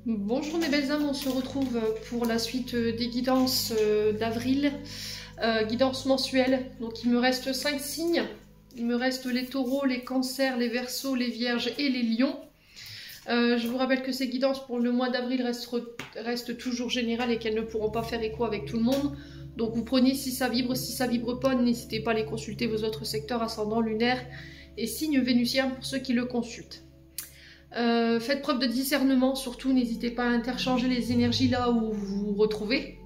Bonjour mes belles âmes, on se retrouve pour la suite des guidances d'avril, guidance mensuelle. Donc il me reste 5 signes, il me reste les taureaux, les cancers, les verseaux, les vierges et les lions. Je vous rappelle que ces guidances pour le mois d'avril restent toujours générales et qu'elles ne pourront pas faire écho avec tout le monde. Donc vous prenez si ça vibre pas, n'hésitez pas à aller consulter vos autres secteurs ascendant, lunaire et signes vénusiens pour ceux qui le consultent. Faites preuve de discernement, surtout n'hésitez pas à interchanger les énergies là où vous vous retrouvez.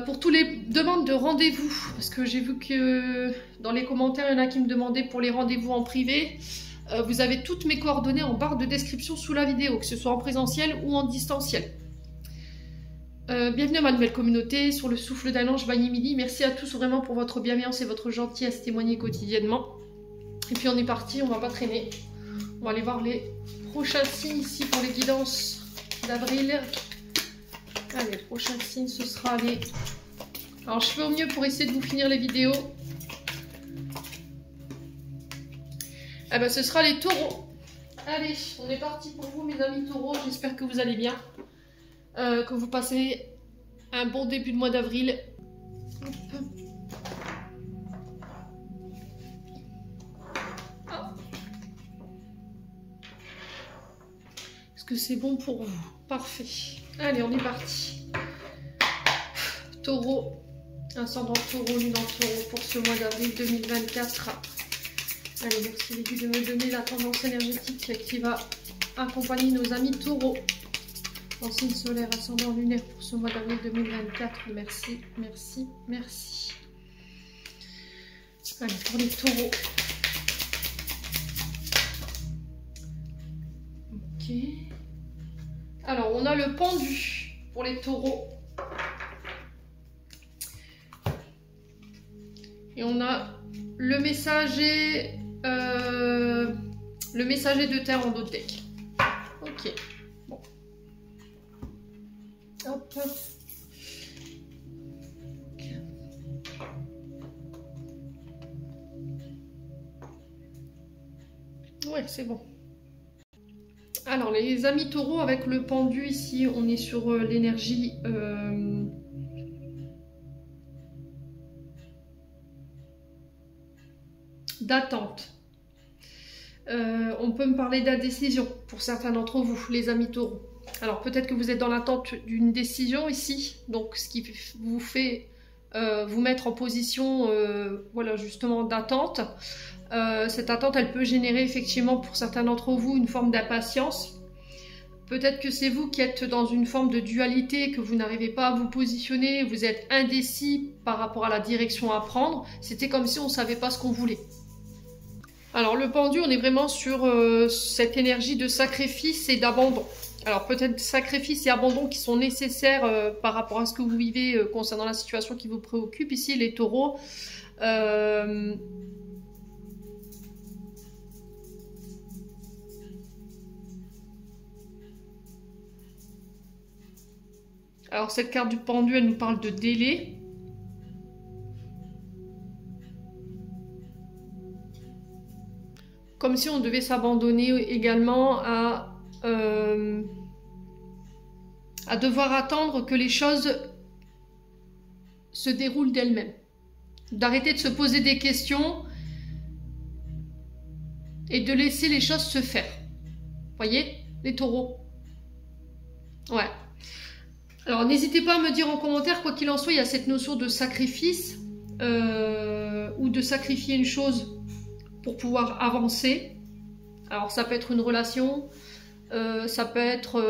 Pour tous les demandes de rendez-vous, parce que j'ai vu que dans les commentaires il y en a qui me demandaient pour les rendez-vous en privé, vous avez toutes mes coordonnées en barre de description sous la vidéo, que ce soit en présentiel ou en distanciel. Bienvenue à ma nouvelle communauté sur le souffle d'un ange by Emily. Merci à tous vraiment pour votre bienveillance et votre gentillesse témoignée quotidiennement. Et puis on est parti, on va pas traîner. On va aller voir les prochains signes ici pour les guidances d'avril. Allez, les prochains signes, ce sera les... Alors, je fais au mieux pour essayer de vous finir les vidéos. Eh ben, ce sera les taureaux. Allez, on est parti pour vous, mes amis taureaux. J'espère que vous allez bien. Que vous passez un bon début de mois d'avril. Est-ce que c'est bon pour vous? Parfait. Allez, on est parti. Taureau, ascendant taureau, lune en taureau pour ce mois d'avril 2024. Allez, merci les guides de me donner la tendance énergétique qui va accompagner nos amis taureaux. En signe solaire, ascendant lunaire pour ce mois d'avril 2024. Merci, merci, merci. Allez, pour les taureaux. Ok. Alors, on a le pendu pour les taureaux. Et on a le messager de terre en dos de deck. Ok. Bon. Hop. Okay. Ouais, c'est bon. Alors, les amis taureaux, avec le pendu ici, on est sur l'énergie d'attente. On peut me parler d'indécision pour certains d'entre vous, les amis taureaux. Alors, peut-être que vous êtes dans l'attente d'une décision ici, donc ce qui vous fait vous mettre en position, voilà, justement, d'attente. Cette attente, elle peut générer effectivement pour certains d'entre vous une forme d'impatience. Peut-être que c'est vous qui êtes dans une forme de dualité, que vous n'arrivez pas à vous positionner, vous êtes indécis par rapport à la direction à prendre. C'était comme si on ne savait pas ce qu'on voulait. Alors le pendu, on est vraiment sur cette énergie de sacrifice et d'abandon. Alors peut-être sacrifice et abandon qui sont nécessaires par rapport à ce que vous vivez concernant la situation qui vous préoccupe. Ici les taureaux... Alors cette carte du pendu, elle nous parle de délai. Comme si on devait s'abandonner également à devoir attendre que les choses se déroulent d'elles-mêmes. D'arrêter de se poser des questions et de laisser les choses se faire. Voyez, les taureaux. Ouais. Alors n'hésitez pas à me dire en commentaire, quoi qu'il en soit, il y a cette notion de sacrifice ou de sacrifier une chose pour pouvoir avancer. Alors ça peut être une relation, ça peut être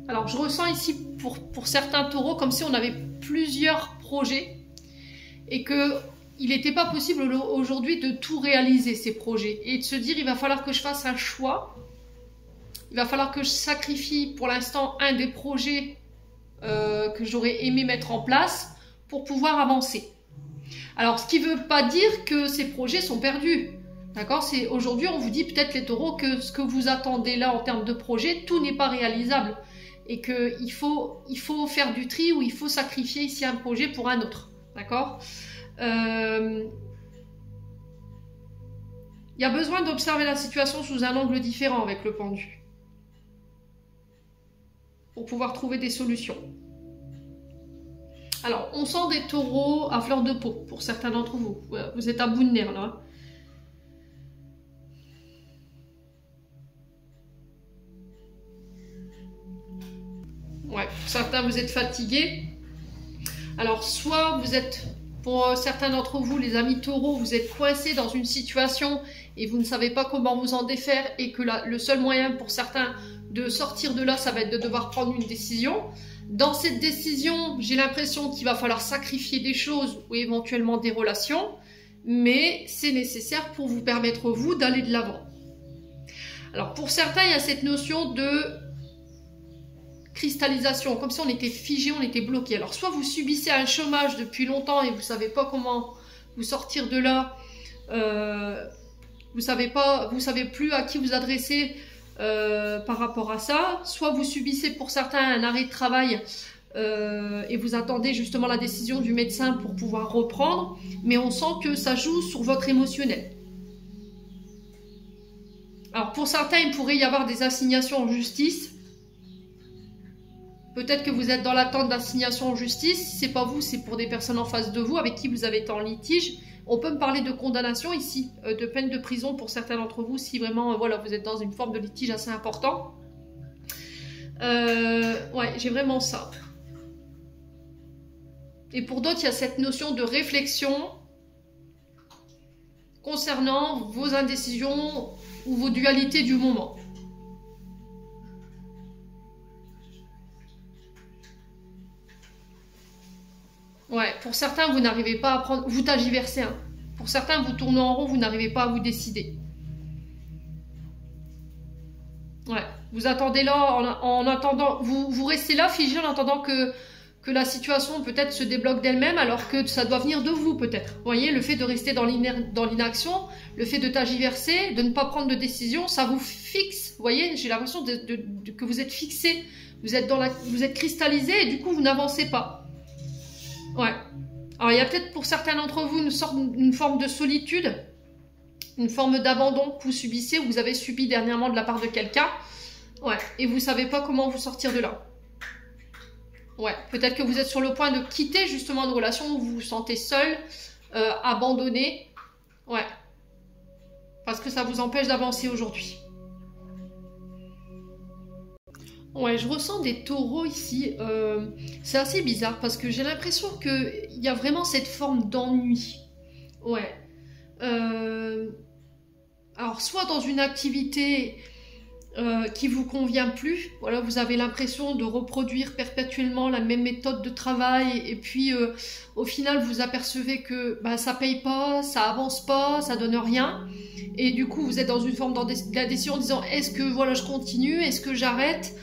Alors je ressens ici pour certains taureaux comme si on avait plusieurs projets et que il n'était pas possible aujourd'hui de tout réaliser ces projets et de se dire il va falloir que je fasse un choix. Il va falloir que je sacrifie pour l'instant un des projets que j'aurais aimé mettre en place pour pouvoir avancer. Alors, ce qui ne veut pas dire que ces projets sont perdus. D'accord? C'est aujourd'hui, on vous dit peut-être les taureaux que ce que vous attendez là en termes de projet, tout n'est pas réalisable. Et qu'il faut faire du tri ou il faut sacrifier ici un projet pour un autre. D'accord? Il y a besoin d'observer la situation sous un angle différent avec le pendu pour pouvoir trouver des solutions. Alors, on sent des taureaux à fleur de peau pour certains d'entre vous. Vous êtes à bout de nerfs là. Ouais, pour certains, vous êtes fatigués. Alors, soit vous êtes, pour certains d'entre vous, les amis taureaux, vous êtes coincés dans une situation et vous ne savez pas comment vous en défaire et que le seul moyen pour certains de sortir de là, ça va être de devoir prendre une décision. Dans cette décision, j'ai l'impression qu'il va falloir sacrifier des choses ou éventuellement des relations, mais c'est nécessaire pour vous permettre, vous, d'aller de l'avant. Alors, pour certains, il y a cette notion de cristallisation, comme si on était figé, on était bloqué. Alors, soit vous subissez un chômage depuis longtemps et vous ne savez pas comment vous sortir de là, vous savez plus à qui vous adresser par rapport à ça, soit vous subissez pour certains un arrêt de travail et vous attendez justement la décision du médecin pour pouvoir reprendre, mais on sent que ça joue sur votre émotionnel. Alors pour certains, il pourrait y avoir des assignations en justice. Peut-être que vous êtes dans l'attente d'assignation en justice. Si ce n'est pas vous, c'est pour des personnes en face de vous avec qui vous avez été en litige. On peut me parler de condamnation ici, de peine de prison pour certains d'entre vous, si vraiment voilà, vous êtes dans une forme de litige assez important. Ouais, j'ai vraiment ça. Et pour d'autres, il y a cette notion de réflexion concernant vos indécisions ou vos dualités du moment. Ouais, pour certains, vous n'arrivez pas à prendre... Vous tergiversez, hein. Pour certains, vous tournez en rond, vous n'arrivez pas à vous décider. Ouais, vous attendez là, en attendant... Vous restez là, figé, en attendant que la situation peut-être se débloque d'elle-même, alors que ça doit venir de vous, peut-être. Vous voyez, le fait de rester dans l'inaction, le fait de tergiverser, de ne pas prendre de décision, ça vous fixe. Vous voyez, j'ai l'impression que vous êtes fixé, vous êtes cristallisé, et du coup, vous n'avancez pas. Ouais. Alors, il y a peut-être pour certains d'entre vous une forme de solitude, une forme d'abandon que vous subissez, ou vous avez subi dernièrement de la part de quelqu'un. Ouais. Et vous ne savez pas comment vous sortir de là. Ouais. Peut-être que vous êtes sur le point de quitter justement une relation où vous vous sentez seul, abandonné. Ouais. Parce que ça vous empêche d'avancer aujourd'hui. Ouais, je ressens des taureaux ici. C'est assez bizarre parce que j'ai l'impression qu'il y a vraiment cette forme d'ennui. Ouais. Alors, soit dans une activité qui vous convient plus, voilà, vous avez l'impression de reproduire perpétuellement la même méthode de travail et puis au final vous apercevez que bah, ça paye pas, ça avance pas, ça donne rien et du coup vous êtes dans une forme d'indécision en disant est-ce que voilà je continue, est-ce que j'arrête?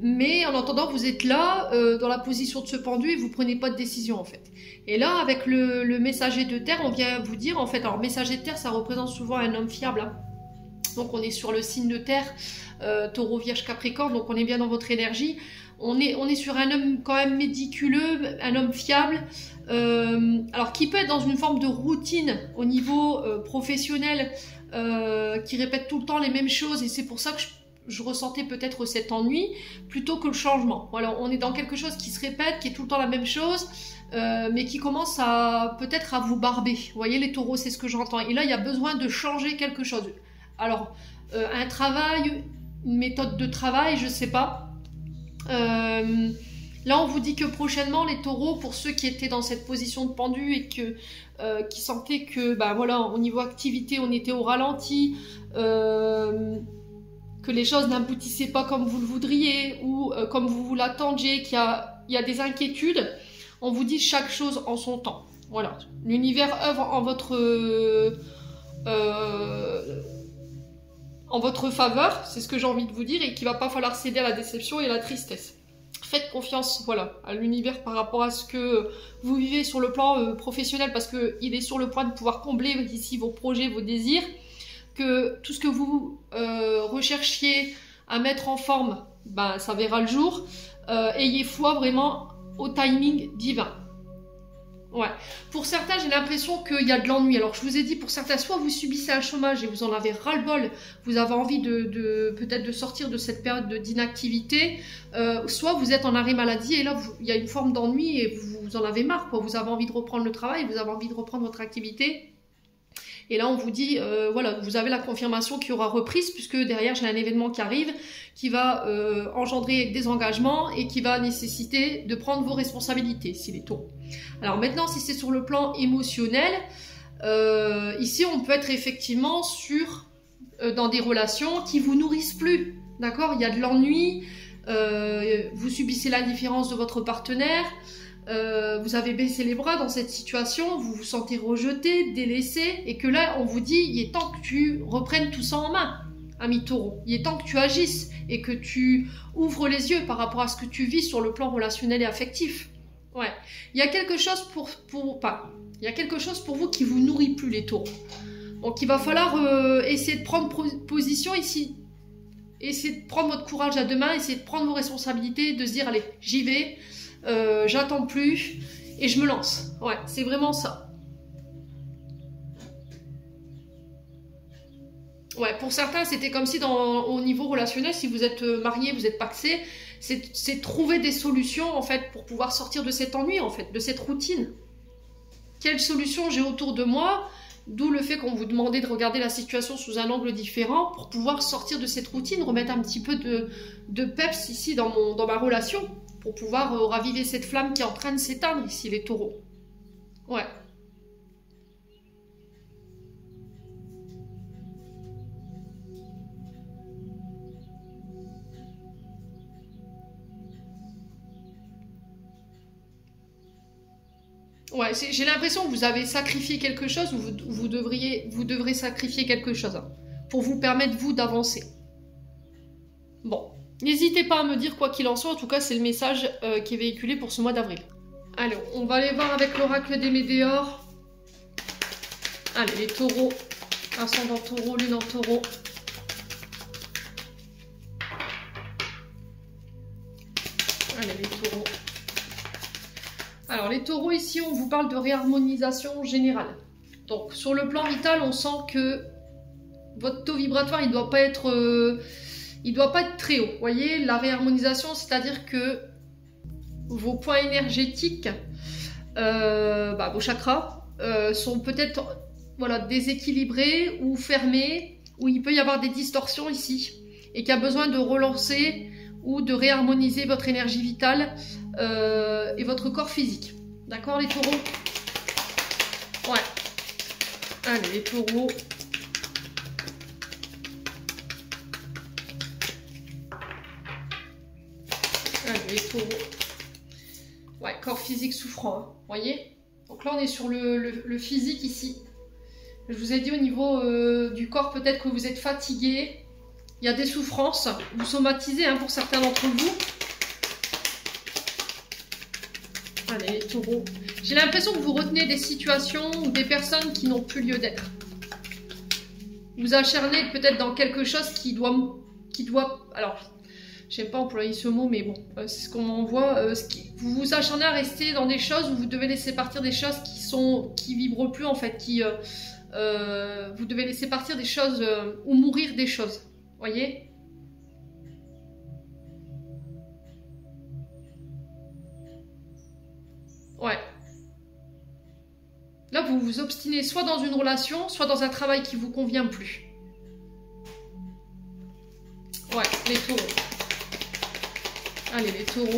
Mais en attendant, vous êtes là, dans la position de ce pendu et vous prenez pas de décision en fait. Et là, avec le messager de terre, on vient vous dire en fait, alors messager de terre, ça représente souvent un homme fiable. Hein. Donc on est sur le signe de terre, taureau, vierge, capricorne, donc on est bien dans votre énergie. On est sur un homme quand même méticuleux, un homme fiable, alors qui peut être dans une forme de routine au niveau professionnel, qui répète tout le temps les mêmes choses et c'est pour ça que je ressentais peut-être cet ennui plutôt que le changement. Voilà, on est dans quelque chose qui se répète, qui est tout le temps la même chose, mais qui commence à peut-être à vous barber. Vous voyez les taureaux, c'est ce que j'entends. Et là, il y a besoin de changer quelque chose. Alors, un travail, une méthode de travail, je sais pas. Là, on vous dit que prochainement, les taureaux, pour ceux qui étaient dans cette position de pendu et qui sentaient que, bah voilà, au niveau activité, on était au ralenti, que les choses n'aboutissaient pas comme vous le voudriez ou comme vous l'attendiez, qu'il y a des inquiétudes, on vous dit chaque chose en son temps. Voilà, l'univers œuvre en votre faveur, c'est ce que j'ai envie de vous dire, et qu'il ne va pas falloir céder à la déception et à la tristesse. Faites confiance, voilà, à l'univers par rapport à ce que vous vivez sur le plan professionnel, parce qu'il est sur le point de pouvoir combler ici vos projets, vos désirs, que tout ce que vous recherchiez à mettre en forme, ben, ça verra le jour. Ayez foi vraiment au timing divin. Ouais. Pour certains, j'ai l'impression qu'il y a de l'ennui. Alors, je vous ai dit, pour certains, soit vous subissez un chômage et vous en avez ras-le-bol, vous avez envie peut-être de sortir de cette période d'inactivité, soit vous êtes en arrêt maladie et là, il y a une forme d'ennui et vous en avez marre, quoi. Vous avez envie de reprendre le travail, vous avez envie de reprendre votre activité. Et là, on vous dit, voilà, vous avez la confirmation qu'il y aura reprise, puisque derrière, j'ai un événement qui arrive, qui va engendrer des engagements et qui va nécessiter de prendre vos responsabilités, s'il est tôt. Alors maintenant, si c'est sur le plan émotionnel, ici, on peut être effectivement dans des relations qui vous nourrissent plus, d'accord? Il y a de l'ennui, vous subissez l'indifférence de votre partenaire, vous avez baissé les bras dans cette situation, vous vous sentez rejeté, délaissé, et que là, on vous dit, il est temps que tu reprennes tout ça en main, ami Taureau. Il est temps que tu agisses et que tu ouvres les yeux par rapport à ce que tu vis sur le plan relationnel et affectif. Ouais. Il y a quelque chose il y a quelque chose pour vous qui vous nourrit plus, les Taureaux. Donc, il va falloir essayer de prendre position ici. Essayez de prendre votre courage à deux mains, essayez de prendre vos responsabilités, de se dire, allez, j'y vais. J'attends plus et je me lance. Ouais, c'est vraiment ça. Ouais, pour certains, c'était comme si au niveau relationnel, si vous êtes marié, vous êtes pacsé, c'est trouver des solutions en fait pour pouvoir sortir de cet ennui en fait, de cette routine. Quelle solution j'ai autour de moi? D'où le fait qu'on vous demandait de regarder la situation sous un angle différent pour pouvoir sortir de cette routine, remettre un petit peu de peps ici dans ma relation. Pour pouvoir raviver cette flamme qui est en train de s'éteindre ici, les Taureaux. Ouais. Ouais, j'ai l'impression que vous avez sacrifié quelque chose ou vous devrez sacrifier quelque chose hein, pour vous permettre, vous, d'avancer. Bon. N'hésitez pas à me dire quoi qu'il en soit, en tout cas c'est le message qui est véhiculé pour ce mois d'avril. Allez, on va aller voir avec l'oracle des Météores. Allez, les Taureaux, ascendant Taureau, lune en Taureau. Allez, les Taureaux. Alors, les Taureaux, ici, on vous parle de réharmonisation générale. Donc, sur le plan vital, on sent que votre taux vibratoire, il ne doit pas être... il ne doit pas être très haut. Vous voyez, la réharmonisation, c'est-à-dire que vos points énergétiques, vos chakras, sont peut-être déséquilibrés ou fermés, où il peut y avoir des distorsions ici, et qu'il y a besoin de relancer ou de réharmoniser votre énergie vitale et votre corps physique. D'accord, les Taureaux? Ouais. Allez, les Taureaux. Les Taureaux. Ouais, corps physique souffrant, hein, voyez. Donc là, on est sur le physique ici. Je vous ai dit au niveau du corps, peut-être que vous êtes fatigué. Il y a des souffrances. Vous somatisez hein, pour certains d'entre vous. Allez, les Taureaux. J'ai l'impression que vous retenez des situations ou des personnes qui n'ont plus lieu d'être. Vous acharnez peut-être dans quelque chose qui doit... Alors... J'aime pas employer ce mot, mais bon, c'est ce qu'on m'envoie. Vous vous acharnez à rester dans des choses où vous devez laisser partir des choses qui vibrent plus en fait, vous devez laisser partir des choses ou mourir des choses, voyez. Ouais. Là, vous vous obstinez soit dans une relation, soit dans un travail qui vous convient plus. Ouais, les Taureaux. Allez, les Taureaux.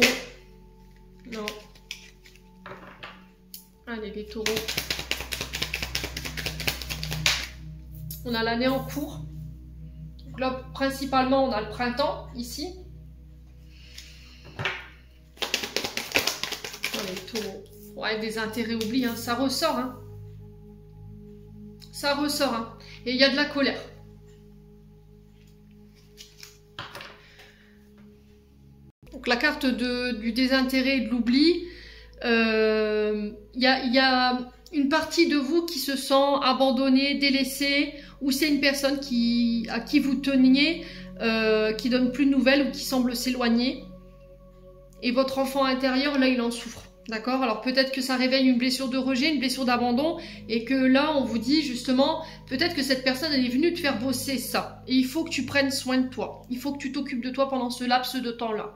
Non. Allez, les Taureaux. On a l'année en cours. Donc là, principalement, on a le printemps, ici. Allez, les Taureaux. Ouais, des intérêts oubliés, hein. Ça ressort, hein. Ça ressort, hein. Et il y a de la colère. Donc la carte du désintérêt et de l'oubli, il y a une partie de vous qui se sent abandonnée, délaissée, ou c'est une personne à qui vous teniez, qui donne plus de nouvelles ou qui semble s'éloigner. Et votre enfant intérieur, là, il en souffre. D'accord? Alors peut-être que ça réveille une blessure de rejet, une blessure d'abandon, et que là, on vous dit justement, peut-être que cette personne, elle est venue te faire bosser ça. Et il faut que tu prennes soin de toi. Il faut que tu t'occupes de toi pendant ce laps de temps-là.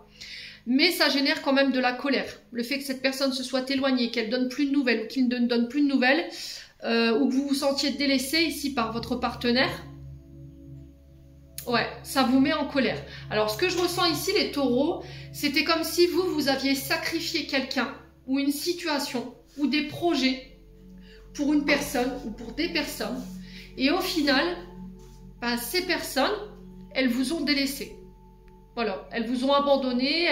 Mais ça génère quand même de la colère. Le fait que cette personne se soit éloignée, qu'elle donne plus de nouvelles, ou qu'il ne donne plus de nouvelles, ou que vous vous sentiez délaissé ici par votre partenaire, ouais, ça vous met en colère. Alors ce que je ressens ici, les taureaux, c'était comme si vous aviez sacrifié quelqu'un, ou une situation, ou des projets, pour une personne, ou pour des personnes, et au final, ben, ces personnes, elles vous ont délaissé. Voilà, elles vous ont abandonné,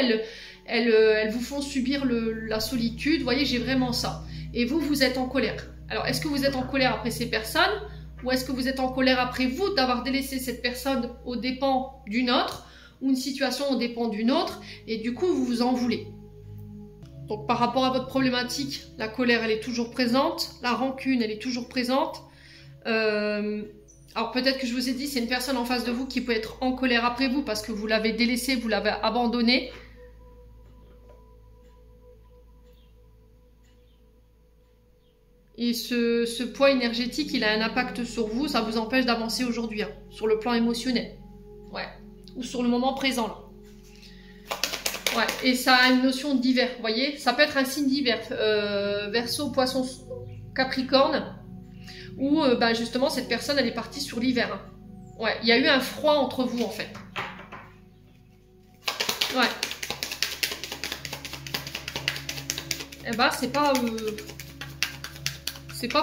elles vous font subir la solitude. Vous voyez, j'ai vraiment ça. Et vous êtes en colère. Alors, est-ce que vous êtes en colère après ces personnes, ou est-ce que vous êtes en colère après vous d'avoir délaissé cette personne aux dépens d'une autre, ou une situation aux dépens d'une autre, et du coup, vous vous en voulez. Donc, par rapport à votre problématique, la colère, elle est toujours présente, la rancune, elle est toujours présente. Alors peut-être que je vous ai dit, c'est une personne en face de vous qui peut être en colère après vous parce que vous l'avez délaissé, vous l'avez abandonné. Et ce poids énergétique, il a un impact sur vous, ça vous empêche d'avancer aujourd'hui, hein, sur le plan émotionnel. Ouais. Ou sur le moment présent, là. Ouais, et ça a une notion d'hiver, vous voyez. Ça peut être un signe d'hiver. Verseau, Poisson, Capricorne. Où bah justement cette personne elle est partie sur l'hiver. Hein. Ouais, il y a eu un froid entre vous en fait. Ouais. Eh bah c'est pas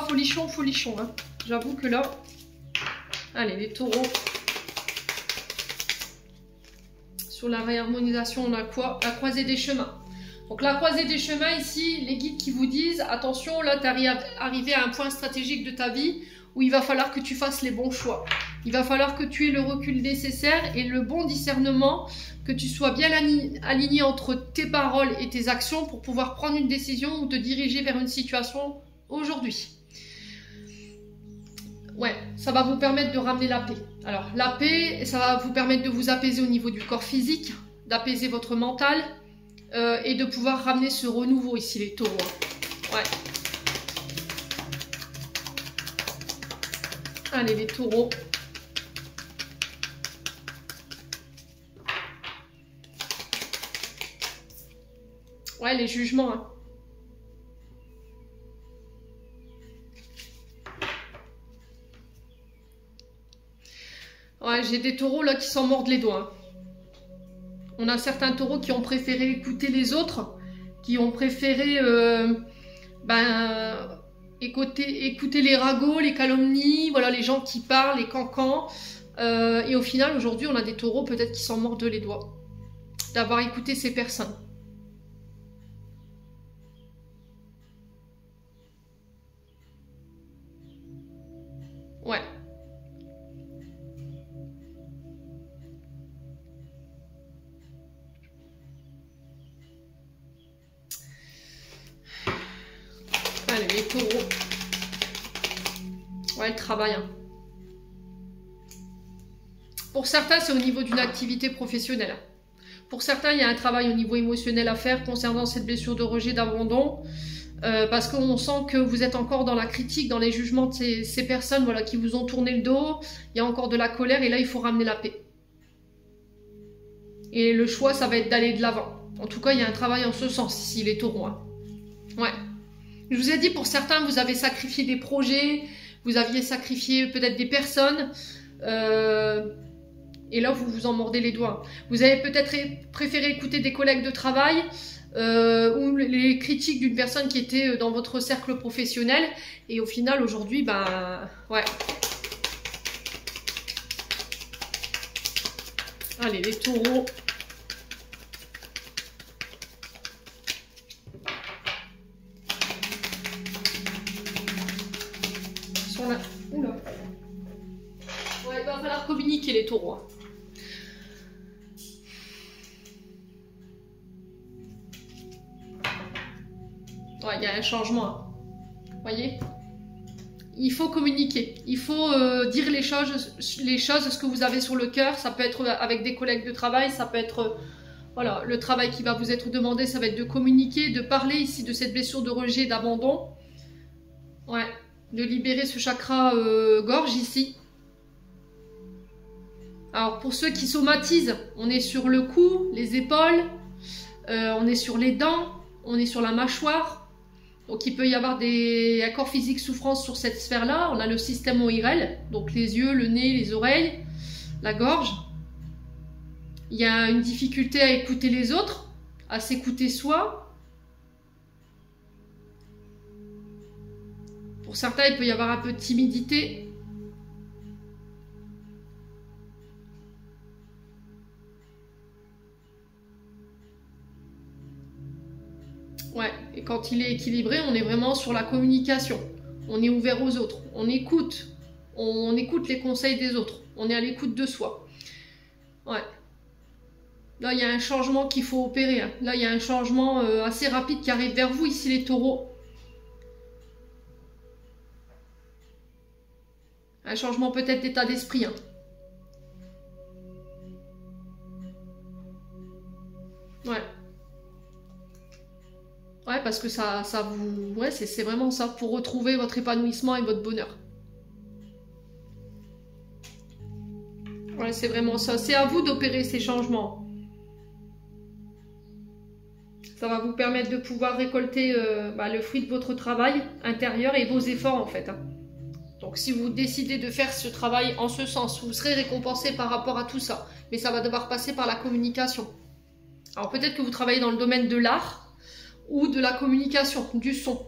folichon hein. J'avoue que là, allez les taureaux. Sur la réharmonisation on a quoi? La croisée des chemins. Donc la croisée des chemins ici, les guides qui vous disent attention, là tu arrivé à un point stratégique de ta vie où il va falloir que tu fasses les bons choix. Il va falloir que tu aies le recul nécessaire et le bon discernement, que tu sois bien aligné entre tes paroles et tes actions pour pouvoir prendre une décision ou te diriger vers une situation aujourd'hui. Ouais, ça va vous permettre de ramener la paix. Alors la paix, ça va vous permettre de vous apaiser au niveau du corps physique, d'apaiser votre mental, et de pouvoir ramener ce renouveau ici, les taureaux. Ouais. Allez, les taureaux. Ouais, les jugements. Hein. Ouais, j'ai des taureaux là qui s'en mordent les doigts. Hein. On a certains taureaux qui ont préféré écouter les autres, qui ont préféré écouter les ragots, les calomnies, voilà, les gens qui parlent, les cancans. Et au final, aujourd'hui, on a des taureaux peut-être qui s'en mordent les doigts d'avoir écouté ces personnes. Ouais. Allez, les taureaux. Ouais, le travail. Hein. Pour certains, c'est au niveau d'une activité professionnelle. Pour certains, il y a un travail au niveau émotionnel à faire concernant cette blessure de rejet, d'abandon. Parce qu'on sent que vous êtes encore dans la critique, dans les jugements de ces personnes voilà, qui vous ont tourné le dos. Il y a encore de la colère et là, il faut ramener la paix. Et le choix, ça va être d'aller de l'avant. En tout cas, il y a un travail en ce sens ici, les taureaux. Hein. Ouais. Je vous ai dit, pour certains, vous avez sacrifié des projets, vous aviez sacrifié peut-être des personnes, et là, vous vous en mordez les doigts. Vous avez peut-être préféré écouter des collègues de travail, ou les critiques d'une personne qui était dans votre cercle professionnel, et au final, aujourd'hui, ben, ouais. Allez, les taureaux. Oula. Ouais, il va falloir communiquer les taureaux. Hein. Ouais, il y a un changement. Hein. Vous voyez? Il faut communiquer. Il faut dire les choses, ce que vous avez sur le cœur. Ça peut être avec des collègues de travail, ça peut être Voilà, le travail qui va vous être demandé, ça va être de communiquer, de parler ici de cette blessure de rejet, d'abandon. Ouais, de libérer ce chakra gorge ici. Alors pour ceux qui somatisent, on est sur le cou, les épaules, on est sur les dents, on est sur la mâchoire. Donc il peut y avoir des accords physiques souffrances sur cette sphère-là. On a le système ORL, donc les yeux, le nez, les oreilles, la gorge. Il y a une difficulté à écouter les autres, à s'écouter soi. Pour certains, il peut y avoir un peu de timidité. Ouais, et quand il est équilibré, on est vraiment sur la communication. On est ouvert aux autres. On écoute les conseils des autres. On est à l'écoute de soi. Ouais. Là, il y a un changement qu'il faut opérer. Hein. Là, il y a un changement assez rapide qui arrive vers vous, ici, les taureaux. Un changement peut-être d'état d'esprit. Hein. Ouais. Ouais, parce que ça vous... Ouais, c'est vraiment ça, pour retrouver votre épanouissement et votre bonheur. Ouais, c'est vraiment ça. C'est à vous d'opérer ces changements. Ça va vous permettre de pouvoir récolter le fruit de votre travail intérieur et vos efforts, en fait. Hein. Donc, si vous décidez de faire ce travail en ce sens, vous serez récompensé par rapport à tout ça. Mais ça va devoir passer par la communication. Alors, peut-être que vous travaillez dans le domaine de l'art, ou de la communication, du son.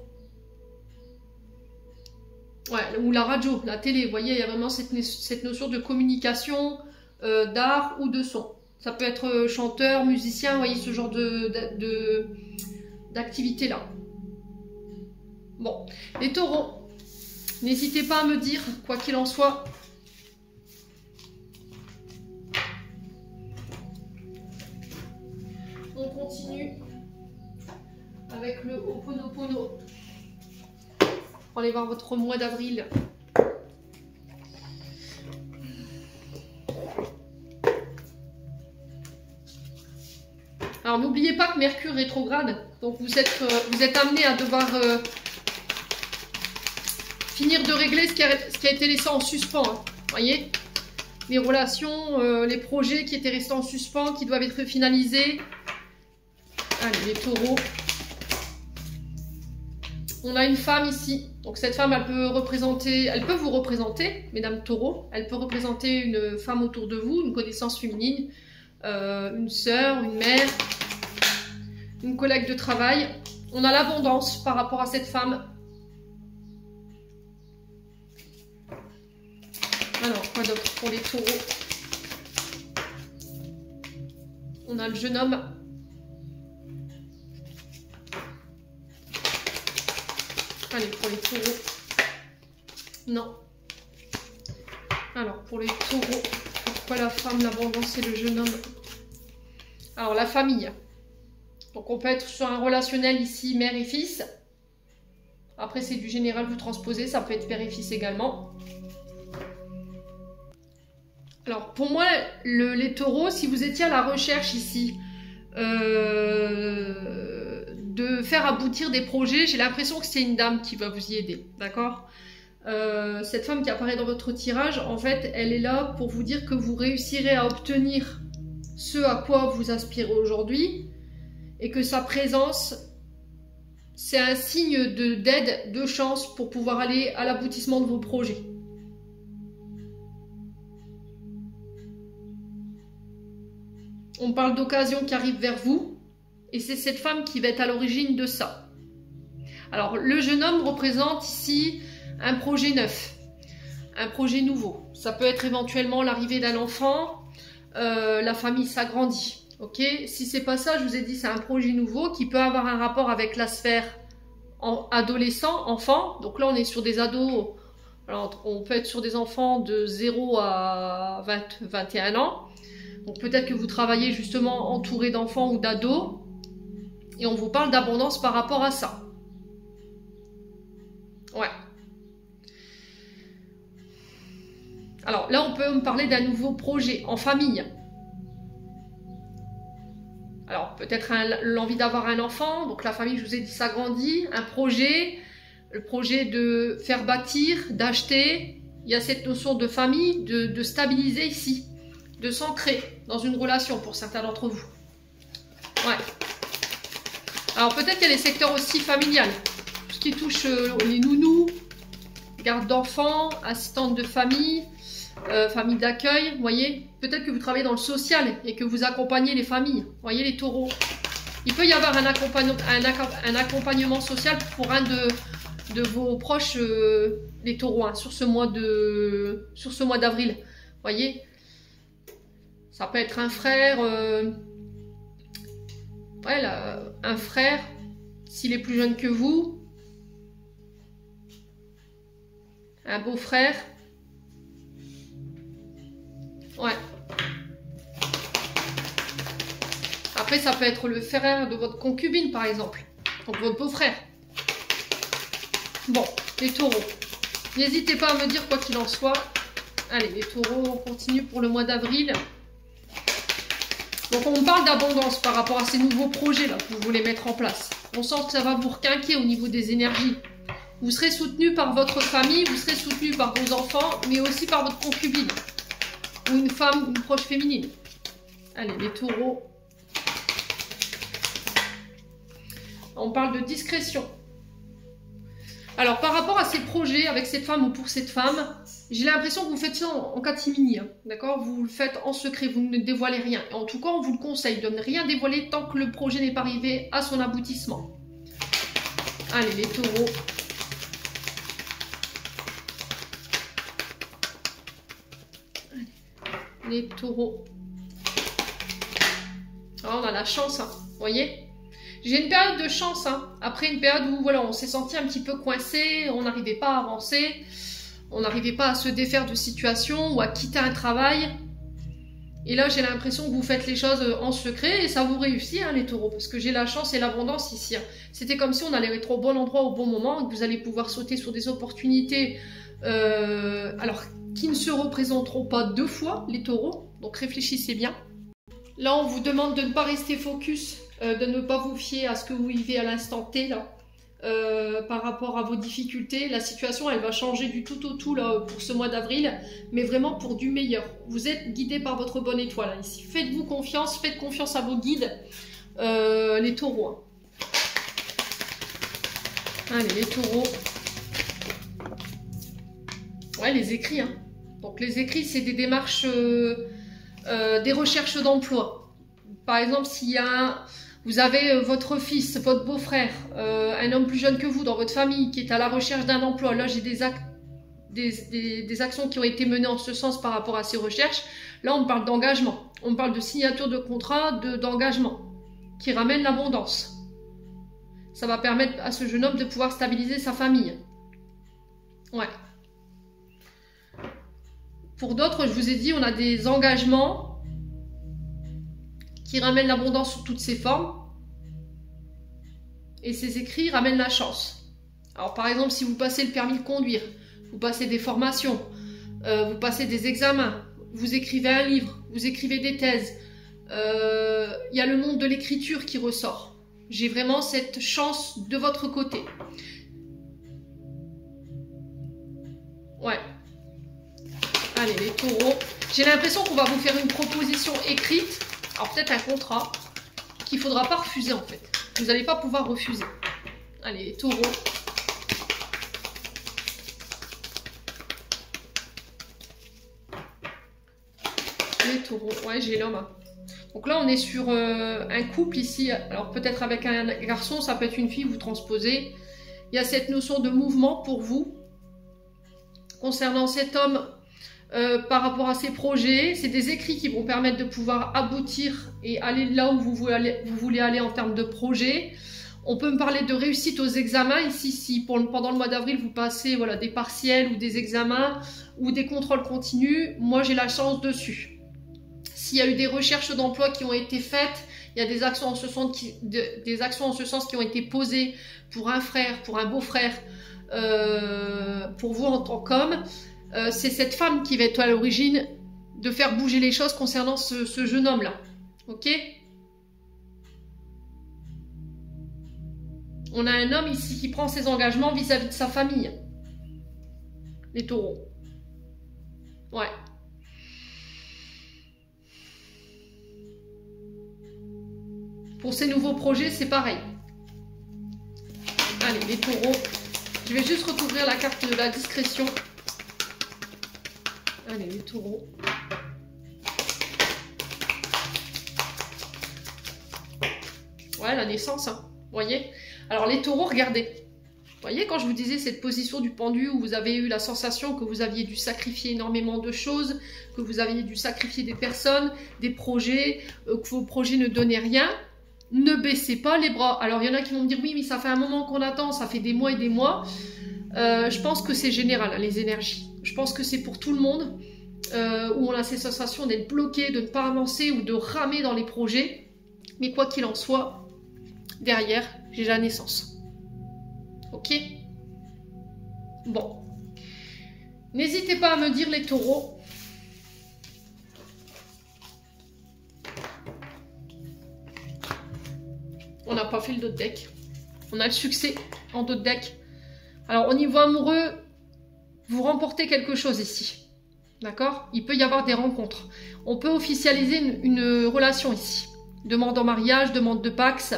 Ouais, ou la radio, la télé. Vous voyez, il y a vraiment cette notion de communication, d'art ou de son. Ça peut être chanteur, musicien, vous voyez, ce genre d'activité-là. Bon, les taureaux, n'hésitez pas à me dire, quoi qu'il en soit. On continue avec le Ho'oponopono. Pour aller voir votre mois d'avril. Alors n'oubliez pas que Mercure rétrograde, donc vous êtes amené à devoir finir de régler ce qui a été laissé en suspens. Hein, voyez, les relations, les projets qui étaient restés en suspens, qui doivent être finalisés. Allez, les taureaux. On a une femme ici, donc cette femme, elle peut vous représenter, mesdames taureaux, elle peut représenter une femme autour de vous, une connaissance féminine, une sœur, une mère, une collègue de travail. On a l'abondance par rapport à cette femme. Alors, quoi d'autre pour les taureaux? On a le jeune homme. Allez, pour les taureaux. Non. Alors, pour les taureaux, pourquoi la femme, l'abondance et le jeune homme? Alors, la famille. Donc, on peut être sur un relationnel ici, mère et fils. Après, c'est du général, vous transposez. Ça peut être père et fils également. Alors, pour moi, les taureaux, si vous étiez à la recherche ici de faire aboutir des projets, j'ai l'impression que c'est une dame qui va vous y aider, d'accord? Cette femme qui apparaît dans votre tirage, en fait, elle est là pour vous dire que vous réussirez à obtenir ce à quoi vous aspirez aujourd'hui et que sa présence, c'est un signe d'aide, de chance pour pouvoir aller à l'aboutissement de vos projets. On parle d'occasion qui arrive vers vous et c'est cette femme qui va être à l'origine de ça. Alors, le jeune homme représente ici un projet neuf, un projet nouveau. Ça peut être éventuellement l'arrivée d'un enfant, la famille s'agrandit. Ok, si c'est pas ça, je vous ai dit, c'est un projet nouveau qui peut avoir un rapport avec la sphère adolescent, enfant. Donc là, on est sur des ados. Alors, on peut être sur des enfants de 0 à 21 ans. Donc peut-être que vous travaillez justement entouré d'enfants ou d'ados. Et on vous parle d'abondance par rapport à ça. Ouais. Alors là, on peut me parler d'un nouveau projet en famille. Alors peut-être l'envie d'avoir un enfant, donc la famille, je vous ai dit, s'agrandit, un projet, le projet de faire bâtir, d'acheter. Il y a cette notion de famille, de stabiliser ici, de s'ancrer dans une relation pour certains d'entre vous. Ouais. Alors peut-être qu'il y a les secteurs aussi familiales, tout ce qui touche les nounous, garde d'enfants, assistante de famille, famille d'accueil, vous voyez. Peut-être que vous travaillez dans le social et que vous accompagnez les familles, vous voyez les taureaux. Il peut y avoir un accompagnement social pour un de vos proches, les taureaux, hein, sur ce mois d'avril, vous voyez. Ça peut être un frère, ouais, là, un frère, s'il est plus jeune que vous, un beau-frère, ouais. Après, ça peut être le frère de votre concubine, par exemple, donc votre beau-frère. Bon, les taureaux, n'hésitez pas à me dire quoi qu'il en soit. Allez, les taureaux, on continue pour le mois d'avril. Donc on parle d'abondance par rapport à ces nouveaux projets là que vous voulez mettre en place. On sent que ça va vous requinquer au niveau des énergies. Vous serez soutenu par votre famille, vous serez soutenu par vos enfants, mais aussi par votre concubine. Ou une femme, une proche féminine. Allez, les taureaux. On parle de discrétion. Alors par rapport à ces projets avec cette femme ou pour cette femme, j'ai l'impression que vous faites ça en catimini, hein, d'accord? Vous le faites en secret, vous ne dévoilez rien. Et en tout cas, on vous le conseille de ne rien dévoiler tant que le projet n'est pas arrivé à son aboutissement. Allez, les taureaux. Les taureaux. Alors, on a la chance, hein, vous voyez? J'ai une période de chance, hein, après une période où voilà, on s'est senti un petit peu coincé, on n'arrivait pas à avancer, on n'arrivait pas à se défaire de situation ou à quitter un travail. Et là, j'ai l'impression que vous faites les choses en secret et ça vous réussit, hein, les taureaux, parce que j'ai la chance et l'abondance ici. Hein. C'était comme si on allait être au bon endroit au bon moment et que vous allez pouvoir sauter sur des opportunités alors qui ne se représenteront pas deux fois, les taureaux, donc réfléchissez bien. Là, on vous demande de ne pas rester focus, de ne pas vous fier à ce que vous vivez à l'instant T, là, par rapport à vos difficultés. La situation, elle va changer du tout au tout, là, pour ce mois d'avril, mais vraiment pour du meilleur. Vous êtes guidé par votre bonne étoile, là, ici. Faites-vous confiance, faites confiance à vos guides, les taureaux. Allez, les taureaux. Ouais, les écrits, hein. Donc, les écrits, c'est des démarches... des recherches d'emploi. Par exemple, s'il y a vous avez votre fils, votre beau-frère, un homme plus jeune que vous dans votre famille qui est à la recherche d'un emploi. Là, j'ai des actions qui ont été menées en ce sens par rapport à ces recherches. Là, on parle d'engagement. On parle de signature de contrat, d'engagement qui ramène l'abondance. Ça va permettre à ce jeune homme de pouvoir stabiliser sa famille. Ouais. Pour d'autres, je vous ai dit, on a des engagements qui ramènent l'abondance sous toutes ses formes. Et ces écrits ramènent la chance. Alors par exemple, si vous passez le permis de conduire, vous passez des formations, vous passez des examens, vous écrivez un livre, vous écrivez des thèses, il y a le monde de l'écriture qui ressort. J'ai vraiment cette chance de votre côté. Ouais. Allez, les taureaux. J'ai l'impression qu'on va vous faire une proposition écrite. Alors peut-être un contrat qu'il ne faudra pas refuser en fait. Vous n'allez pas pouvoir refuser. Allez, les taureaux. Les taureaux. Ouais, j'ai l'homme. Hein. Donc là, on est sur un couple ici. Alors peut-être avec un garçon, ça peut être une fille, vous transposez. Il y a cette notion de mouvement pour vous. Concernant cet homme... par rapport à ces projets, c'est des écrits qui vont permettre de pouvoir aboutir et aller là où vous voulez aller en termes de projet. On peut me parler de réussite aux examens ici, si pendant le mois d'avril vous passez voilà, des partiels ou des examens ou des contrôles continus, moi j'ai la chance dessus. S'il y a eu des recherches d'emploi qui ont été faites, il y a des actions en ce sens qui ont été posées pour un frère, pour un beau-frère, pour vous en tant qu'homme. C'est cette femme qui va être à l'origine de faire bouger les choses concernant ce jeune homme-là. Ok? On a un homme ici qui prend ses engagements vis-à-vis de sa famille. Les taureaux. Ouais. Pour ces nouveaux projets, c'est pareil. Allez, les taureaux. Je vais juste recouvrir la carte de la discrétion. Allez, les taureaux. Ouais, la naissance, hein. Vous voyez? Alors, les taureaux, regardez. Vous voyez, quand je vous disais cette position du pendu où vous avez eu la sensation que vous aviez dû sacrifier énormément de choses, que vous aviez dû sacrifier des personnes, des projets, que vos projets ne donnaient rien, ne baissez pas les bras. Alors, il y en a qui vont me dire, oui, mais ça fait un moment qu'on attend, ça fait des mois et des mois. Je pense que c'est général, hein, les énergies. Je pense que c'est pour tout le monde, où on a cette sensation d'être bloqué, de ne pas avancer ou de ramer dans les projets. Mais quoi qu'il en soit, derrière, j'ai la naissance. Ok? Bon. N'hésitez pas à me dire, les taureaux. On n'a pas fait le dos de deck. On a le succès en dos de deck. Alors, au niveau amoureux, vous remportez quelque chose ici. D'accord? Il peut y avoir des rencontres. On peut officialiser une relation ici. Demande en mariage, demande de Pax.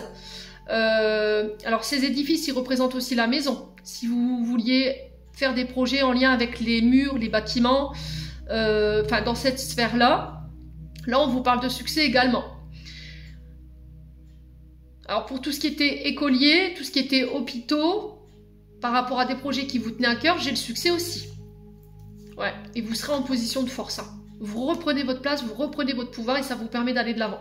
Alors, ces édifices, ils représentent aussi la maison. Si vous vouliez faire des projets en lien avec les murs, les bâtiments, enfin, dans cette sphère-là, là, on vous parle de succès également. Alors, pour tout ce qui était écolier, tout ce qui était hôpitaux, par rapport à des projets qui vous tenaient à cœur, j'ai le succès aussi. Ouais, et vous serez en position de force. Hein. Vous reprenez votre place, vous reprenez votre pouvoir et ça vous permet d'aller de l'avant.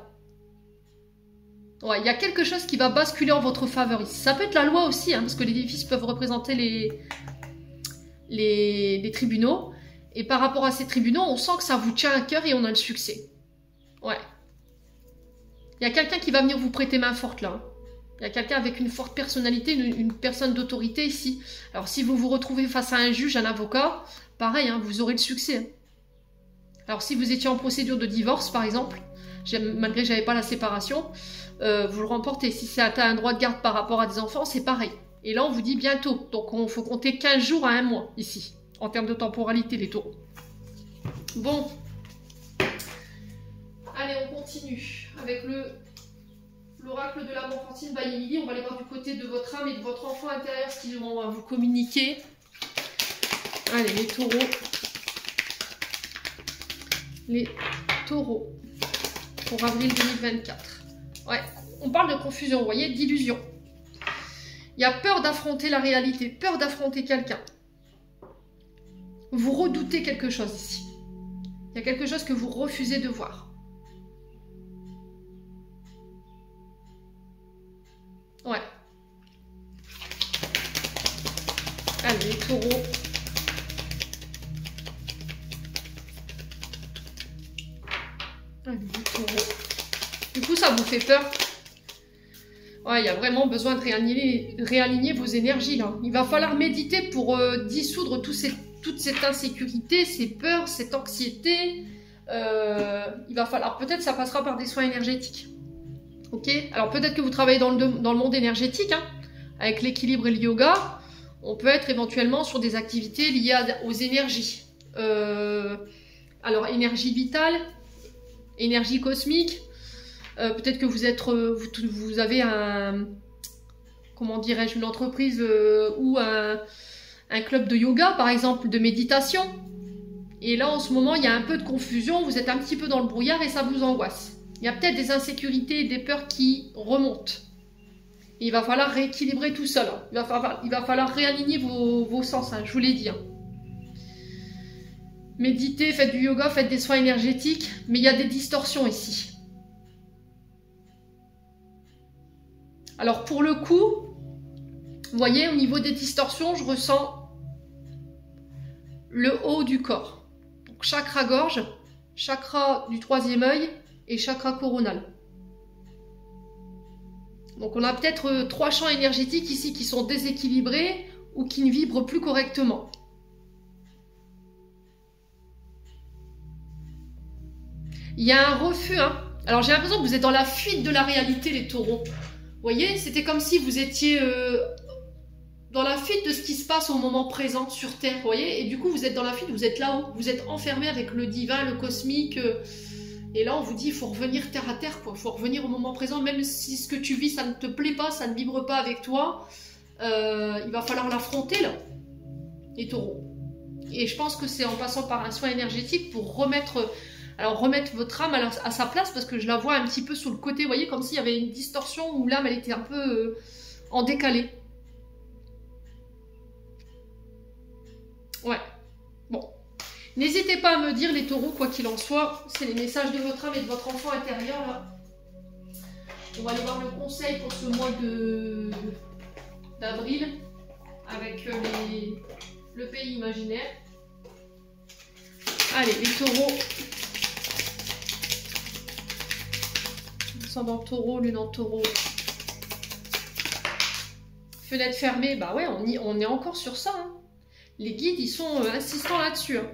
Ouais, il y a quelque chose qui va basculer en votre faveur ici. Ça peut être la loi aussi, hein, parce que les édifices peuvent représenter les tribunaux. Et par rapport à ces tribunaux, on sent que ça vous tient à cœur et on a le succès. Ouais. Il y a quelqu'un qui va venir vous prêter main forte là. Hein. Il y a quelqu'un avec une forte personnalité, une personne d'autorité ici. Alors si vous vous retrouvez face à un juge, un avocat, pareil, hein, vous aurez le succès. Hein. Alors si vous étiez en procédure de divorce, par exemple, malgré que j'avais pas la séparation, vous le remportez. Si c'est un droit de garde par rapport à des enfants, c'est pareil. Et là, on vous dit bientôt. Donc il faut compter 15 jours à 1 mois, ici, en termes de temporalité, les taureaux. Bon. Allez, on continue avec l'oracle de l'amour enfantine by Emily. On va aller voir du côté de votre âme et de votre enfant intérieur ce qu'ils vont vous communiquer. Allez, les taureaux. Les taureaux pour avril 2024. Ouais, on parle de confusion, vous voyez, d'illusion. Il y a peur d'affronter la réalité, peur d'affronter quelqu'un. Vous redoutez quelque chose ici. Il y a quelque chose que vous refusez de voir. Ouais. Allez, les taureaux. Allez, les taureaux. Du coup, ça vous fait peur. Ouais, il y a vraiment besoin de réaligner vos énergies, là. Il va falloir méditer pour dissoudre toute cette insécurité, ces peurs, cette anxiété. Il va falloir... Peut-être ça passera par des soins énergétiques. Ok, alors peut-être que vous travaillez dans le monde énergétique, hein, avec l'équilibre et le yoga. On peut être éventuellement sur des activités liées aux énergies. Alors, énergie vitale, énergie cosmique. Peut-être que vous avez comment dirais-je, une entreprise ou un club de yoga, par exemple, de méditation. Et là, en ce moment, il y a un peu de confusion. Vous êtes un petit peu dans le brouillard et ça vous angoisse. Il y a peut-être des insécurités et des peurs qui remontent. Et il va falloir rééquilibrer tout ça. Là. Il va falloir réaligner vos sens, hein, je vous l'ai dit. Hein. Méditez, faites du yoga, faites des soins énergétiques, mais il y a des distorsions ici. Alors pour le coup, vous voyez, au niveau des distorsions, je ressens le haut du corps. Donc chakra gorge, chakra du 3e œil, et chakra coronal. Donc on a peut-être 3 champs énergétiques ici qui sont déséquilibrés ou qui ne vibrent plus correctement. Il y a un refus. Hein. Alors j'ai l'impression que vous êtes dans la fuite de la réalité, les taureaux. Vous voyez, c'était comme si vous étiez dans la fuite de ce qui se passe au moment présent sur Terre, vous voyez. Et du coup, vous êtes dans la fuite, vous êtes là-haut. Vous êtes enfermé avec le divin, le cosmique. Et là, on vous dit, il faut revenir terre à terre, quoi. Il faut revenir au moment présent, même si ce que tu vis, ça ne te plaît pas, ça ne vibre pas avec toi. Il va falloir l'affronter, là, les taureaux. Et je pense que c'est en passant par un soin énergétique pour remettre votre âme à sa place, parce que je la vois un petit peu sur le côté, vous voyez, comme s'il y avait une distorsion où l'âme, elle était un peu en décalé. Ouais, bon. N'hésitez pas à me dire, les taureaux, quoi qu'il en soit, c'est les messages de votre âme et de votre enfant intérieur, là. On va aller voir le conseil pour ce mois d'avril, avec le pays imaginaire. Allez, les taureaux. Ascendant taureau, lune en taureau. Fenêtre fermée, bah ouais, on est encore sur ça, hein. Les guides, ils sont insistants là-dessus, hein.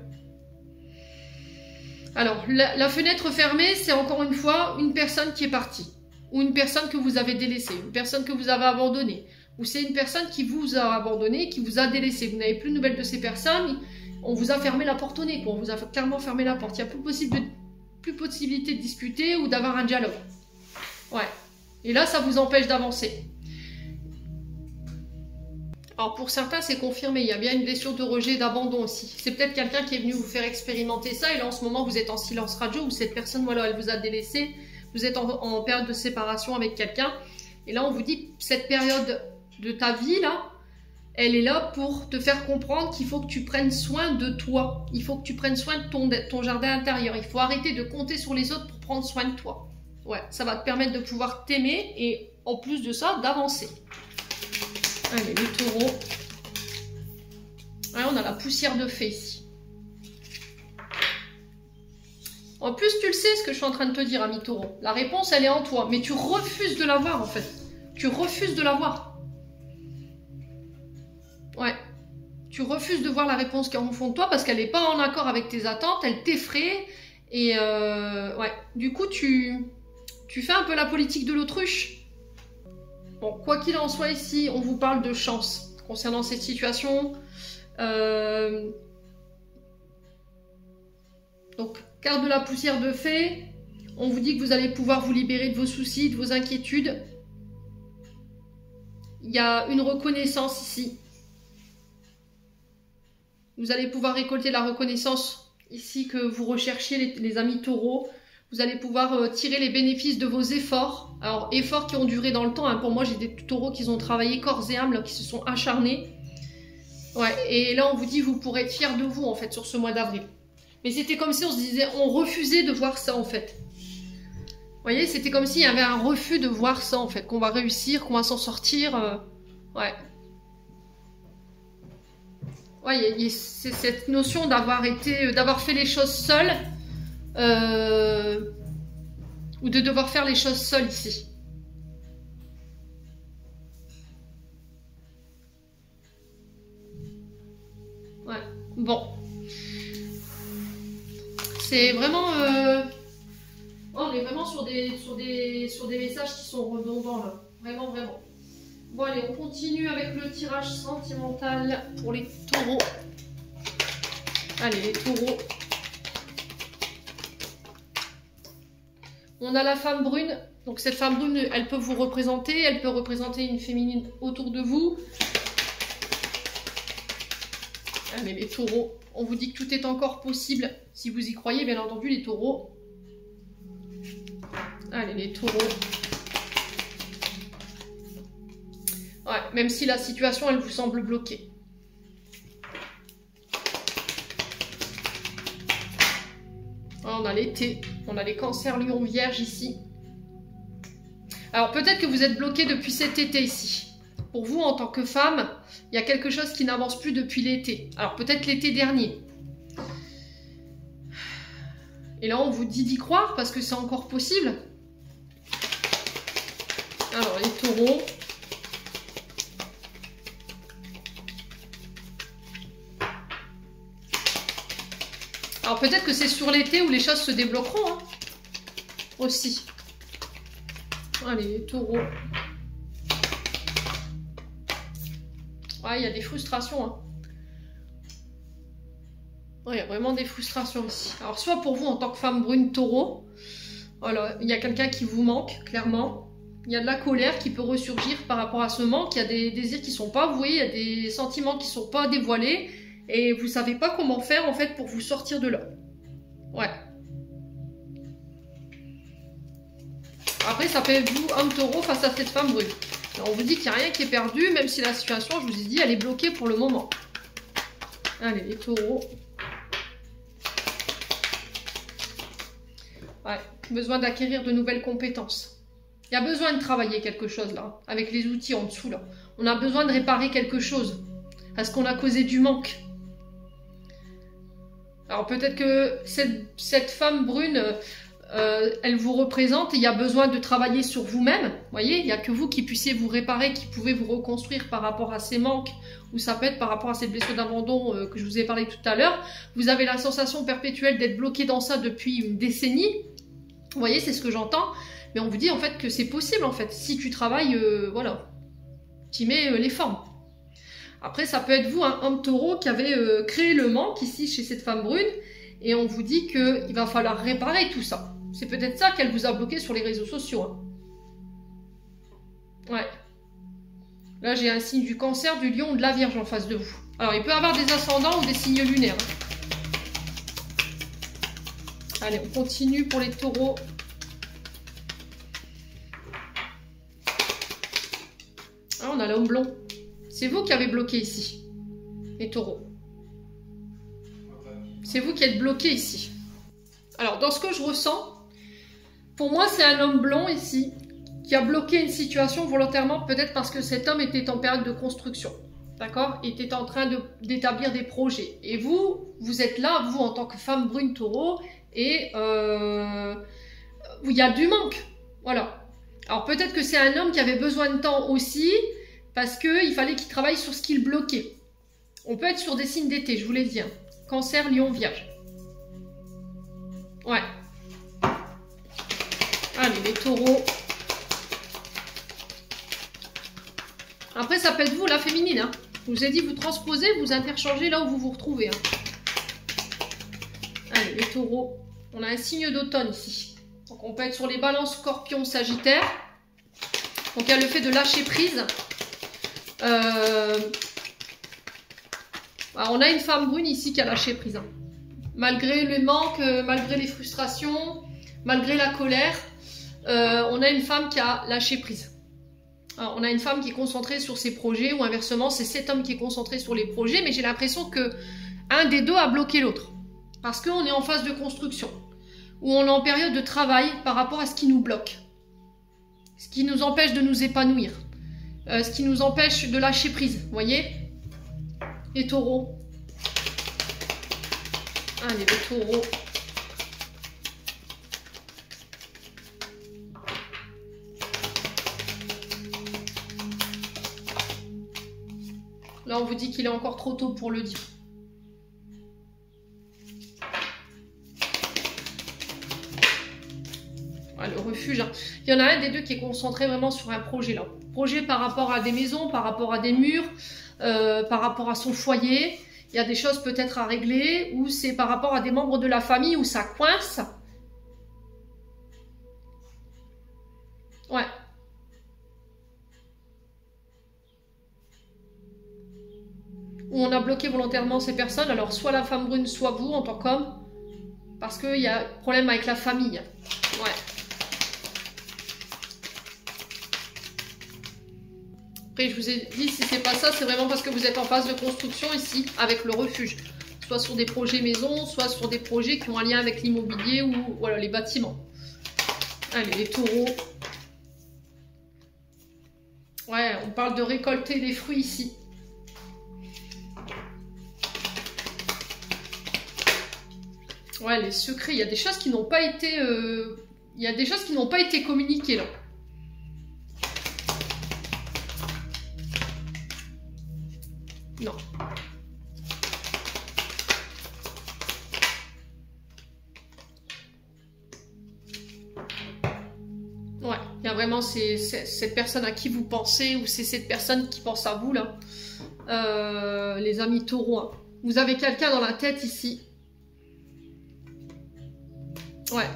Alors, la fenêtre fermée, c'est encore une fois une personne qui est partie. Ou une personne que vous avez délaissée, une personne que vous avez abandonnée. Ou c'est une personne qui vous a abandonné, qui vous a délaissé. Vous n'avez plus de nouvelles de ces personnes, on vous a fermé la porte au nez, quoi. On vous a clairement fermé la porte. Il n'y a plus possibilité de discuter ou d'avoir un dialogue. Ouais. Et là, ça vous empêche d'avancer. Alors pour certains, c'est confirmé, il y a bien une blessure de rejet, d'abandon aussi. C'est peut-être quelqu'un qui est venu vous faire expérimenter ça, et là en ce moment vous êtes en silence radio, ou cette personne, voilà, elle vous a délaissé, vous êtes en période de séparation avec quelqu'un, et là on vous dit, cette période de ta vie là, elle est là pour te faire comprendre qu'il faut que tu prennes soin de toi, il faut que tu prennes soin de ton jardin intérieur, il faut arrêter de compter sur les autres pour prendre soin de toi. Ouais, ça va te permettre de pouvoir t'aimer, et en plus de ça, d'avancer. Allez, les taureaux. Ouais, on a la poussière de fée ici. En plus, tu le sais ce que je suis en train de te dire, ami taureau. La réponse, elle est en toi. Mais tu refuses de la voir, en fait. Tu refuses de la voir. Ouais. Tu refuses de voir la réponse qui est en fond de toi parce qu'elle n'est pas en accord avec tes attentes. Elle t'effraie. Et ouais. Du coup, tu fais un peu la politique de l'autruche. Bon, quoi qu'il en soit ici, on vous parle de chance concernant cette situation. Donc, carte de la poussière de fée, on vous dit que vous allez pouvoir vous libérer de vos soucis, de vos inquiétudes. Il y a une reconnaissance ici. Vous allez pouvoir récolter la reconnaissance ici que vous recherchiez, les amis taureaux. Vous allez pouvoir tirer les bénéfices de vos efforts. Alors, efforts qui ont duré dans le temps. Hein. Pour moi, j'ai des taureaux qui ont travaillé corps et âme, là, qui se sont acharnés. Ouais, et là, on vous dit, vous pourrez être fiers de vous, en fait, sur ce mois d'avril. Mais c'était comme si on se disait, on refusait de voir ça, en fait. Vous voyez, c'était comme s'il y avait un refus de voir ça, en fait. Qu'on va réussir, qu'on va s'en sortir. Ouais. Ouais, c'est cette notion d'avoir fait les choses seul. Ou de devoir faire les choses seul ici. Ouais, bon. C'est vraiment... on est vraiment sur des messages qui sont redondants là. Vraiment, vraiment. Bon allez, on continue avec le tirage sentimental pour les taureaux. Allez, les taureaux. On a la femme brune. Donc cette femme brune, elle peut vous représenter. Elle peut représenter une féminine autour de vous. Allez, les taureaux. On vous dit que tout est encore possible. Si vous y croyez, bien entendu, les taureaux. Allez, les taureaux. Ouais, même si la situation, elle vous semble bloquée. On a l'été, on a les cancers, lions, vierges ici. Alors peut-être que vous êtes bloqué depuis cet été ici. Pour vous, en tant que femme, il y a quelque chose qui n'avance plus depuis l'été. Alors peut-être l'été dernier. Et là, on vous dit d'y croire parce que c'est encore possible. Alors, les taureaux. Alors peut-être que c'est sur l'été où les choses se débloqueront, hein, aussi. Allez, les taureaux. Ouais, il y a des frustrations. Hein. Ouais, il y a vraiment des frustrations ici. Alors, soit pour vous en tant que femme brune taureau, voilà, il y a quelqu'un qui vous manque, clairement. Il y a de la colère qui peut ressurgir par rapport à ce manque. Il y a des désirs qui ne sont pas avoués, il y a des sentiments qui ne sont pas dévoilés. Et vous ne savez pas comment faire en fait pour vous sortir de là. Ouais. Après, ça peut être vous, homme taureau, face à cette femme brune. Alors, on vous dit qu'il n'y a rien qui est perdu, même si la situation, je vous ai dit, elle est bloquée pour le moment. Allez, les taureaux. Ouais, besoin d'acquérir de nouvelles compétences. Il y a besoin de travailler quelque chose là, avec les outils en dessous là. On a besoin de réparer quelque chose, parce qu'on a causé du manque. Alors peut-être que cette femme brune, elle vous représente et il y a besoin de travailler sur vous-même. Vous voyez, il n'y a que vous qui puissiez vous réparer, qui pouvez vous reconstruire par rapport à ces manques, ou ça peut être par rapport à cette blessure d'abandon que je vous ai parlé tout à l'heure. Vous avez la sensation perpétuelle d'être bloqué dans ça depuis une décennie. Vous voyez, c'est ce que j'entends. Mais on vous dit en fait que c'est possible en fait. Si tu travailles, voilà, tu mets les formes. Après, ça peut être vous, un homme taureau qui avait créé le manque ici chez cette femme brune. Et on vous dit qu'il va falloir réparer tout ça. C'est peut-être ça qu'elle vous a bloqué sur les réseaux sociaux. Hein. Ouais. Là, j'ai un signe du Cancer, du Lion ou de la Vierge en face de vous. Alors, il peut y avoir des ascendants ou des signes lunaires. Hein. Allez, on continue pour les taureaux. Ah, on a l'homme blond. C'est vous qui avez bloqué ici, les taureaux. C'est vous qui êtes bloqué ici. Alors, dans ce que je ressens, pour moi, c'est un homme blond ici qui a bloqué une situation volontairement, peut-être parce que cet homme était en période de construction. D'accord? Il était en train d'établir des projets. Et vous, vous êtes là, vous, en tant que femme brune taureau, et il y a du manque. Voilà. Alors peut-être que c'est un homme qui avait besoin de temps aussi, parce qu'il fallait qu'il travaille sur ce qu'il bloquait. On peut être sur des signes d'été, je vous l'ai dit. Hein. Cancer, Lion, Vierge. Ouais. Allez, les taureaux. Après, ça peut être vous, la féminine. Hein. Je vous ai dit, vous transposez, vous interchangez là où vous vous retrouvez. Hein. Allez, les taureaux. On a un signe d'automne ici. Donc, on peut être sur les balances Scorpion, Sagittaire. Donc, il y a le fait de lâcher prise. Alors, on a une femme brune ici qui a lâché prise. Hein. Malgré le manque, malgré les frustrations, malgré la colère, on a une femme qui a lâché prise. Alors, on a une femme qui est concentrée sur ses projets, ou inversement, c'est cet homme qui est concentré sur les projets, mais j'ai l'impression que un des deux a bloqué l'autre. Parce qu'on est en phase de construction, ou on est en période de travail par rapport à ce qui nous bloque, ce qui nous empêche de nous épanouir, ce qui nous empêche de lâcher prise, vous voyez? Les taureaux. Allez, les taureaux. Là, on vous dit qu'il est encore trop tôt pour le dire. Ouais, le refuge. Hein. Il y en a un des deux qui est concentré vraiment sur un projet là. Projet par rapport à des maisons, par rapport à des murs, par rapport à son foyer. Il y a des choses peut-être à régler, ou c'est par rapport à des membres de la famille où ça coince. Ouais. Où on a bloqué volontairement ces personnes, alors soit la femme brune, soit vous en tant qu'homme, parce qu'il y a problème avec la famille. Ouais. Après, je vous ai dit, si c'est pas ça, c'est vraiment parce que vous êtes en phase de construction ici, avec le refuge. Soit sur des projets maison, soit sur des projets qui ont un lien avec l'immobilier ou voilà, les bâtiments. Allez, les taureaux. Ouais, on parle de récolter des fruits ici. Ouais, les secrets, il y a des choses qui n'ont pas été... il y a des choses qui n'ont pas été communiquées, là. Non. Ouais, il y a vraiment cette personne à qui vous pensez, ou c'est cette personne qui pense à vous, là. les amis taureaux. Hein. Vous avez quelqu'un dans la tête ici. Ouais.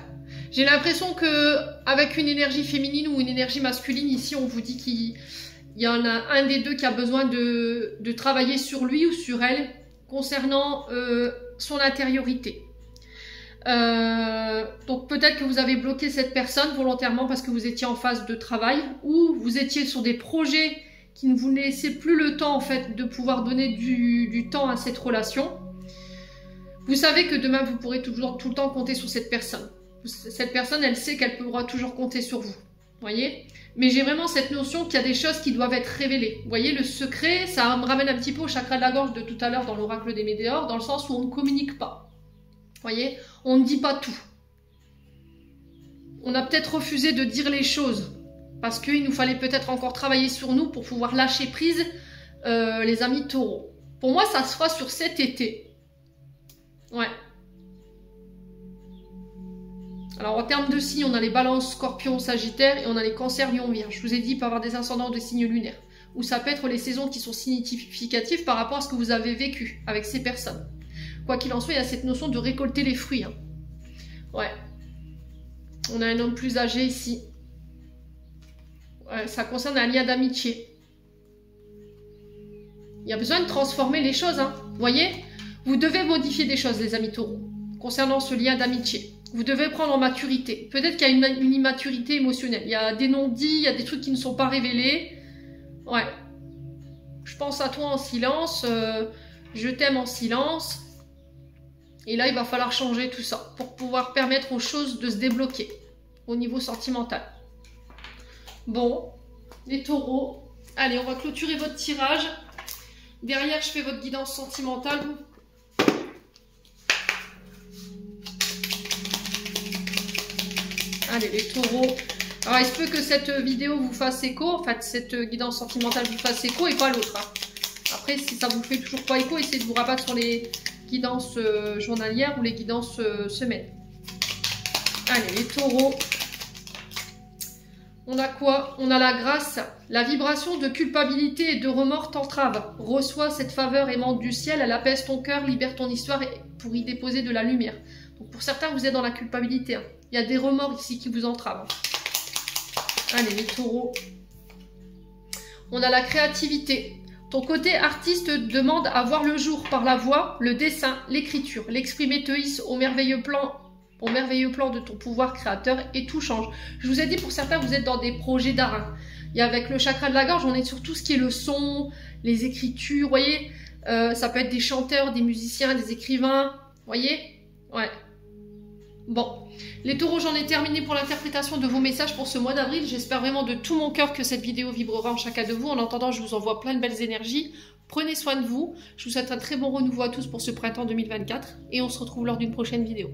J'ai l'impression que avec une énergie féminine ou une énergie masculine, ici, on vous dit qu'il y en a un des deux qui a besoin de travailler sur lui ou sur elle concernant son intériorité. Donc peut-être que vous avez bloqué cette personne volontairement parce que vous étiez en phase de travail ou vous étiez sur des projets qui ne vous laissaient plus le temps en fait de pouvoir donner du temps à cette relation. Vous savez que demain vous pourrez toujours tout le temps compter sur cette personne. Cette personne, elle sait qu'elle pourra toujours compter sur vous. Voyez? Mais j'ai vraiment cette notion qu'il y a des choses qui doivent être révélées. Vous voyez, le secret, ça me ramène un petit peu au chakra de la gorge de tout à l'heure dans l'oracle des météores, dans le sens où on ne communique pas. Voyez? On ne dit pas tout. On a peut-être refusé de dire les choses parce qu'il nous fallait peut-être encore travailler sur nous pour pouvoir lâcher prise, les amis taureaux. Pour moi, ça se fera sur cet été. Ouais. Alors en termes de signes, on a les balances, scorpions, sagittaires et on a les cancers, lions, vierges. Je vous ai dit, il peut y avoir des ascendants de signes lunaires. Ou ça peut être les saisons qui sont significatives par rapport à ce que vous avez vécu avec ces personnes. Quoi qu'il en soit, il y a cette notion de récolter les fruits. Hein. Ouais. On a un homme plus âgé ici. Ouais, ça concerne un lien d'amitié. Il y a besoin de transformer les choses. Hein. Vous voyez? Vous devez modifier des choses, les amis taureaux, concernant ce lien d'amitié. Vous devez prendre en maturité. Peut-être qu'il y a une immaturité émotionnelle. Il y a des non-dits, il y a des trucs qui ne sont pas révélés. Ouais. Je pense à toi en silence. Je t'aime en silence. Et là, il va falloir changer tout ça pour pouvoir permettre aux choses de se débloquer au niveau sentimental. Bon, les taureaux. Allez, on va clôturer votre tirage. Derrière, je fais votre guidance sentimentale. Allez, les taureaux. Alors, il se peut que cette vidéo vous fasse écho, en fait, cette guidance sentimentale vous fasse écho et pas l'autre. Hein. Après, si ça vous fait toujours pas écho, essayez de vous rabattre sur les guidances journalières ou les guidances semaines. Allez, les taureaux. On a quoi? On a la grâce. La vibration de culpabilité et de remords t'entrave. Reçois cette faveur aimante du ciel, elle apaise ton cœur, libère ton histoire pour y déposer de la lumière. Donc pour certains, vous êtes dans la culpabilité. Hein. Il y a des remords ici qui vous entravent. Allez, les taureaux. On a la créativité. Ton côté artiste demande à voir le jour par la voix, le dessin, l'écriture. L'exprimer te hisse au merveilleux plan de ton pouvoir créateur et tout change. Je vous ai dit, pour certains, vous êtes dans des projets d'art. Hein. Et avec le chakra de la gorge, on est sur tout ce qui est le son, les écritures, vous voyez. Ça peut être des chanteurs, des musiciens, des écrivains, vous voyez. Ouais. Bon, les taureaux, j'en ai terminé pour l'interprétation de vos messages pour ce mois d'avril. J'espère vraiment de tout mon cœur que cette vidéo vibrera en chacun de vous. En attendant, je vous envoie plein de belles énergies. Prenez soin de vous. Je vous souhaite un très bon renouveau à tous pour ce printemps 2024. Et on se retrouve lors d'une prochaine vidéo.